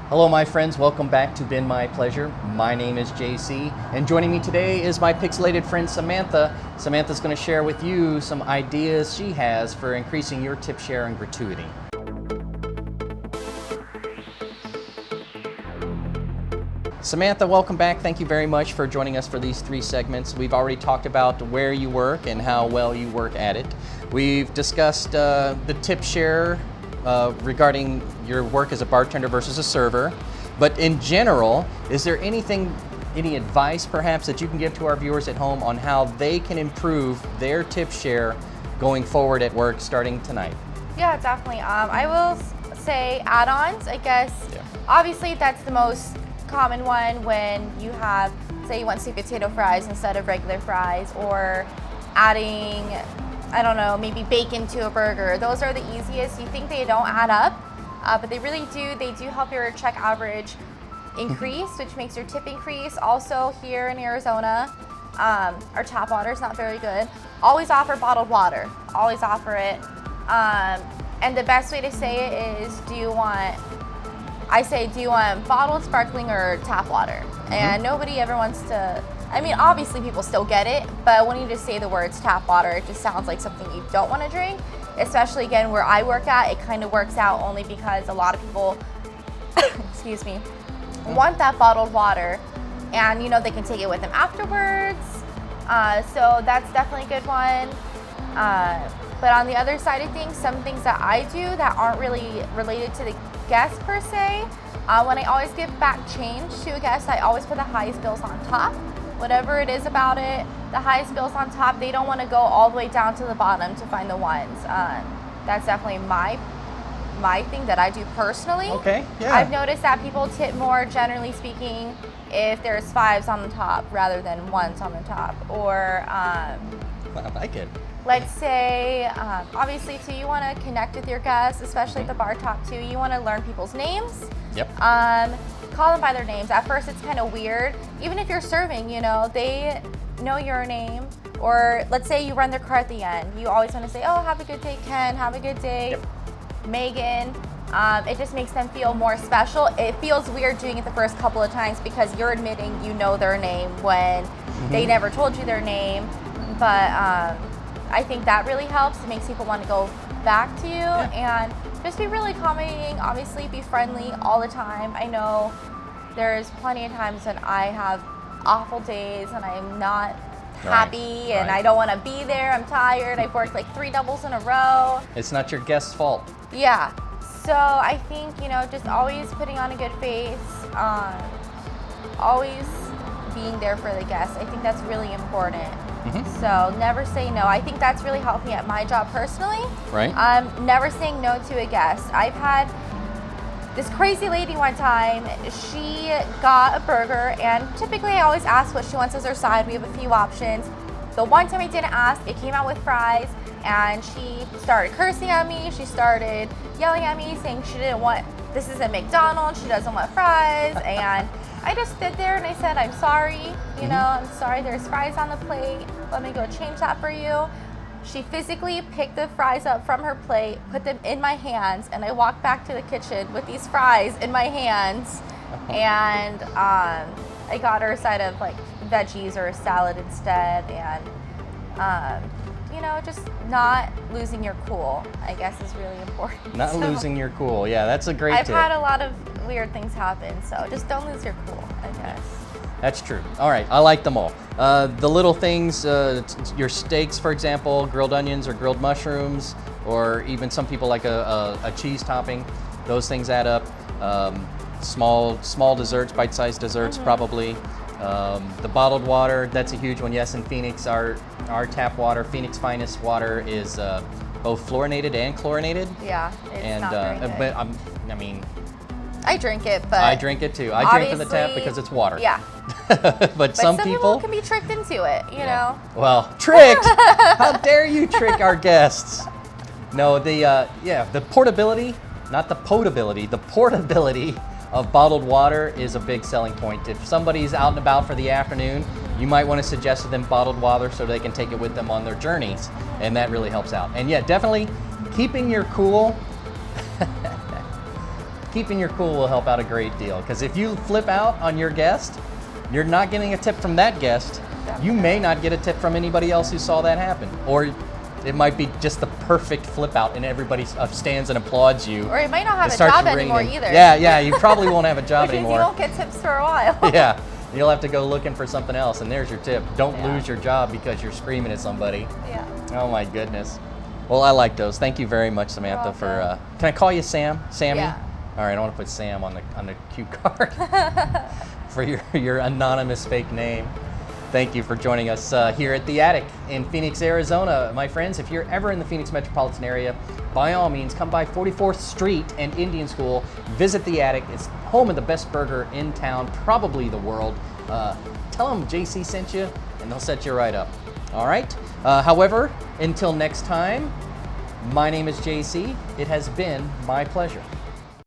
Hello my friends, welcome back to Been My Pleasure. My name is JC, and joining me today is my pixelated friend Samantha. Samantha's going to share with you some ideas she has for increasing your tip share and gratuity. Samantha, welcome back. Thank you very much for joining us for these 3 segments. We've already talked about where you work and how well you work at it. We've discussed the tip share regarding your work as a bartender versus a server. But in general, is there any advice perhaps that you can give to our viewers at home on how they can improve their tip share going forward at work starting tonight? Yeah, definitely. I will say add-ons, I guess. Yeah. Obviously, that's the most common one when you have, say you want sweet potato fries instead of regular fries, or adding, I don't know, maybe bacon to a burger. Those are the easiest. You think they don't add up, but they really do. They do help your check average increase, which makes your tip increase. Also here in Arizona, our tap water is not very good. Always offer bottled water. Always offer it. And the best way to say it is, do you want bottled, sparkling, or tap water? And nobody ever wants to, I mean, obviously people still get it, but when you just say the words tap water, it just sounds like something you don't want to drink. Especially again, where I work at, it kind of works out only because a lot of people, excuse me, want that bottled water, and you know, they can take it with them afterwards. So that's definitely a good one. But on the other side of things, some things that I do that aren't really related to the guest per se, when I always give back change to a guest, I always put the highest bills on top. Whatever it is about it, the highest bills on top, they don't want to go all the way down to the bottom to find the ones. That's definitely my thing that I do personally. Okay, yeah. I've noticed that people tip more, generally speaking, if there's 5s on the top rather than 1s on the top. Or I like it. Let's say, obviously too, you want to connect with your guests, especially at the bar top too. You want to learn people's names. Yep. Call them by their names. At first it's kind of weird. Even if you're serving, you know, they know your name. Or let's say you run their car at the end. You always want to say, oh, have a good day, Ken. Have a good day, Megan. It just makes them feel more special. It feels weird doing it the first couple of times because you're admitting you know their name when they never told you their name. But I think that really helps. It makes people want to go back to you, and just be really accommodating. Obviously, be friendly all the time. I know there's plenty of times when I have awful days and I'm not happy and I don't want to be there. I'm tired. I've worked like 3 doubles in a row. It's not your guest's fault. Yeah. So I think, you know, just always putting on a good face, always being there for the guests. I think that's really important. So never say no. I think that's really helped me at my job personally. Right. Never saying no to a guest. I've had this crazy lady one time. She got a burger, and typically I always ask what she wants as her side. We have a few options. The one time I didn't ask, it came out with fries, and she started cursing at me. She started yelling at me, saying she didn't want, this isn't McDonald's, she doesn't want fries. And I just stood there and I said, I'm sorry, you know, I'm sorry, there's fries on the plate. Let me go change that for you. She physically picked the fries up from her plate, put them in my hands, and I walked back to the kitchen with these fries in my hands. And I got her a side of like veggies or a salad instead. And you know, just not losing your cool, I guess, is really important. Not losing your cool. Yeah, that's a great tip. I've had a lot of weird things happen, so just don't lose your cool, I guess. That's true. All right, I like them all. The little things, your steaks, for example, grilled onions or grilled mushrooms, or even some people like a cheese topping. Those things add up. Small desserts, bite-sized desserts, probably. The bottled water, that's a huge one. Yes, in Phoenix, our tap water, Phoenix Finest water, is both fluorinated and chlorinated. Yeah, it's not very good. But I mean, I drink it, but I drink it too. I drink from the tap because it's water. Yeah. but some people can be tricked into it, you know. Well, tricked? How dare you trick our guests? No, the portability, not the potability, the portability of bottled water is a big selling point. If somebody's out and about for the afternoon, you might want to suggest to them bottled water so they can take it with them on their journeys, and that really helps out. And yeah, definitely keeping your cool keeping your cool will help out a great deal. Because if you flip out on your guest, you're not getting a tip from that guest. You may not get a tip from anybody else who saw that happen. Or it might be just the perfect flip out and everybody stands and applauds you. Or you might not have a job anymore either. Yeah, you probably won't have a job anymore. You won't get tips for a while. Yeah, you'll have to go looking for something else, and there's your tip. Don't lose your job because you're screaming at somebody. Yeah. Oh my goodness. Well, I like those. Thank you very much, Samantha, for, can I call you Sam? Sammy? Yeah. All right, I want to put Sam on the cue card for your anonymous fake name. Thank you for joining us here at The Attic in Phoenix, Arizona. My friends, if you're ever in the Phoenix metropolitan area, by all means, come by 44th Street and Indian School. Visit The Attic. It's home of the best burger in town, probably the world. Tell them JC sent you, and they'll set you right up. All right? However, until next time, my name is JC. It has been my pleasure.